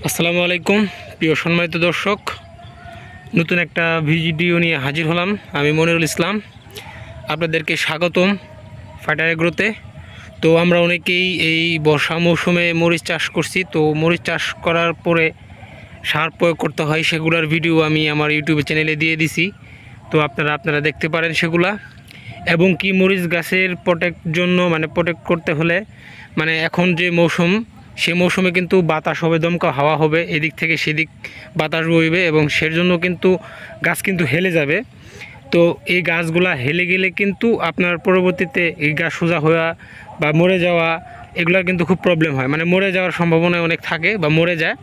আসসালামু আলাইকুম প্রিয় সম্মানিত দর্শক, নতুন একটা ভিডিও নিয়ে হাজির হলাম। আমি মনিরুল ইসলাম, আপনাদেরকে স্বাগতম ফাইটার এগ্রোতে। তো আমরা অনেকেই এই বর্ষা মৌসুমে মরিচ চাষ করছি। তো মরিচ চাষ করার পরে সার প্রয়োগ করতে হয়, সেগুলোর ভিডিও আমি আমার ইউটিউব চ্যানেলে দিয়ে দিছি। তো আপনারা দেখতে পারেন সেগুলা। এবং কি মরিচ গাছের প্রোটেক্ট করতে হলে এখন যে মৌসুম, সে মৌসুমে কিন্তু বাতাস হবে, দমকা হাওয়া হবে, এদিক থেকে সেদিক বাতাস বইবে এবং সের জন্য কিন্তু গাছ কিন্তু হেলে যাবে। তো এই গাছগুলা হেলে গেলে কিন্তু আপনার পরবর্তীতে এই গাছ সোজা হওয়া বা মরে যাওয়া, এগুলার কিন্তু খুব প্রবলেম হয়। মরে যাওয়ার সম্ভাবনা অনেক থাকে বা মরে যায়,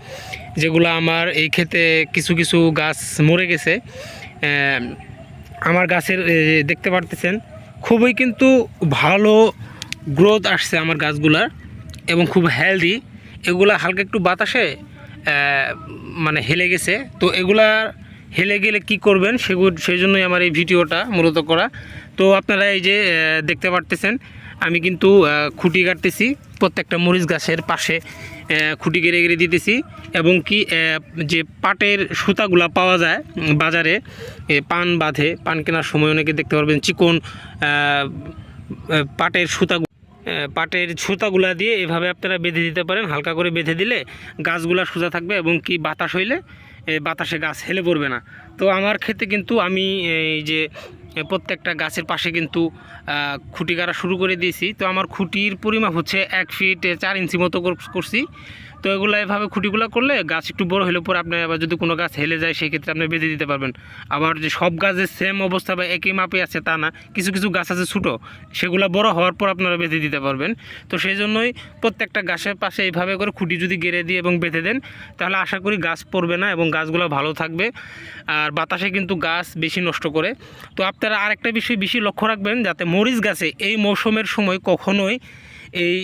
যেগুলো আমার এই ক্ষেতে কিছু কিছু গাছ মরে গেছে। আমার গাছের দেখতে পারতেছেন খুবই কিন্তু ভালো গ্রোথ আসছে আমার গাছগুলার এবং খুব হেলদি। এগুলা হালকা একটু বাতাসে হেলে গেছে। তো এগুলা হেলে গেলে কি করবেন সেই জন্যই আমার এই ভিডিওটা মূলত করা। তো আপনারা এই যে দেখতে পারতেছেন, আমি কিন্তু খুঁটি কাটতেছি, প্রত্যেকটা মরিচ গাছের পাশে খুঁটি গেড়ে দিতেছি। এবং কি যে পাটের সুতাগুলা পাওয়া যায় বাজারে, পান কেনার সময় অনেকে দেখতে পারবেন চিকন পাটের সুতাগুলা দিয়ে এভাবে আপনারা বেঁধে দিতে পারেন। হালকা করে বেঁধে দিলে গাছগুলা সোজা থাকবে এবং কি বাতাস হইলে বাতাসে গাছ হেলে পড়বে না। তো আমার ক্ষেত্রে কিন্তু আমি এই যে প্রত্যেকটা গাছের পাশে কিন্তু খুঁটি গাড়া শুরু করে দিয়েছি। তো আমার খুঁটির পরিমাপ হচ্ছে 1 ফিট 4 ইঞ্চি মতো করছি। তো এগুলো এভাবে খুঁটিগুলো করলে গাছ একটু বড় হলে পরে আপনি আবার যদি কোনো গাছ হেলে যায় সেক্ষেত্রে আপনি বেঁধে দিতে পারবেন। আবার যে সব গাছের সেম অবস্থা বা একই মাপে আছে তা না, কিছু কিছু গাছ আছে ছোটো, সেগুলো বড় হওয়ার পর আপনারা বেঁধে দিতে পারবেন। তো সেই জন্যই প্রত্যেকটা গাছের পাশে এইভাবে করে খুঁটি যদি গেড়ে দিয়ে এবং বেঁধে দেন, তাহলে আশা করি গাছ পড়বে না এবং গাছগুলো ভালো থাকবে। আর বাতাসে কিন্তু গাছ বেশি নষ্ট করে। তো আপনারা আরেকটা বিষয় বেশি লক্ষ্য রাখবেন, যাতে মরিচ গাছে এই মৌসুমের সময় কখনোই এই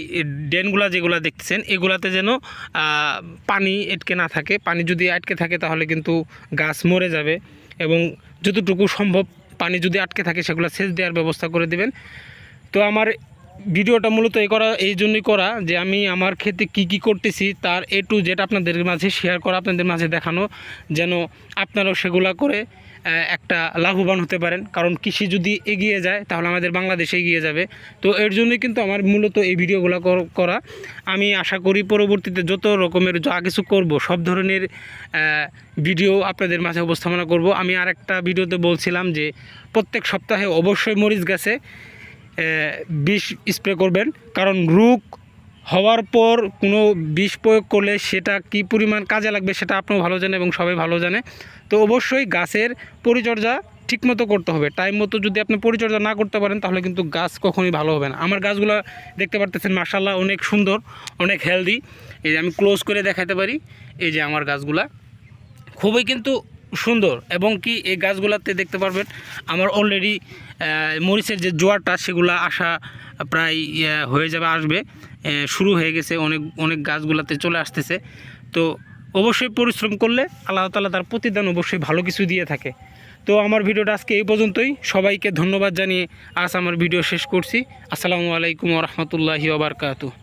ড্রেনগুলা যেগুলো দেখতেছেন এগুলাতে যেন পানি আটকে না থাকে। পানি যদি আটকে থাকে তাহলে কিন্তু গাছ মরে যাবে। এবং যতটুকু সম্ভব পানি যদি আটকে থাকে সেগুলো সেচ দেওয়ার ব্যবস্থা করে দেবেন। তো আমার ভিডিওটা মূলত এই জন্যই করা যে আমি আমার ক্ষেতে কি করতেছি তার A to Z আপনাদের মাঝে শেয়ার করা, আপনাদের মাঝে দেখানো, যেন আপনারাও সেগুলা করে একটা লাভবান হতে পারেন। কারণ কৃষি যদি এগিয়ে যায় তাহলে আমাদের বাংলাদেশ এগিয়ে যাবে। তো এর জন্যই কিন্তু আমার মূলত এই ভিডিওগুলো করা। আমি আশা করি পরবর্তীতে যত রকমের যা কিছু করব, সব ধরনের ভিডিও আপনাদের মাঝে উপস্থাপনা করব। আমি আরেকটা ভিডিওতে বলছিলাম যে প্রত্যেক সপ্তাহে অবশ্যই মরিচ গাছে বিষ স্প্রে করবেন। কারণ রোগ হওয়ার পর কোনো বিষ প্রয়োগ করলে সেটা কি পরিমাণ কাজে লাগবে সেটা আপনিও ভালো জানেন এবং সবাই ভালো জানে। তো অবশ্যই গাছের পরিচর্যা ঠিকমতো করতে হবে। টাইম মতো যদি আপনি পরিচর্যা না করতে পারেন তাহলে কিন্তু গাছ কখনোই ভালো হবে না। আমার গাছগুলো দেখতে পারতেছেন মাশাআল্লাহ অনেক সুন্দর, অনেক হেলদি। এই যে আমি ক্লোজ করে দেখাতে পারি, এই যে আমার গাছগুলা খুবই কিন্তু সুন্দর। এবং কি এই গাছগুলাতে দেখতে পারবেন আমার অলরেডি মরিচের যে জোয়ারটা সেগুলো আসা প্রায় আসবে, শুরু হয়ে গেছে। অনেক গাছগুলাতে চলে আসতেছে। তো অবশ্যই পরিশ্রম করলে আল্লাহ তাআলা তার প্রতিদান অবশ্যই ভালো কিছু দিয়ে থাকে। তো আমার ভিডিওটা আজকে এই পর্যন্তই। সবাইকে ধন্যবাদ জানিয়ে আজ আমার ভিডিও শেষ করছি। আসসালামু আলাইকুম ওয়া রাহমাতুল্লাহি ওয়া বারাকাতুহু।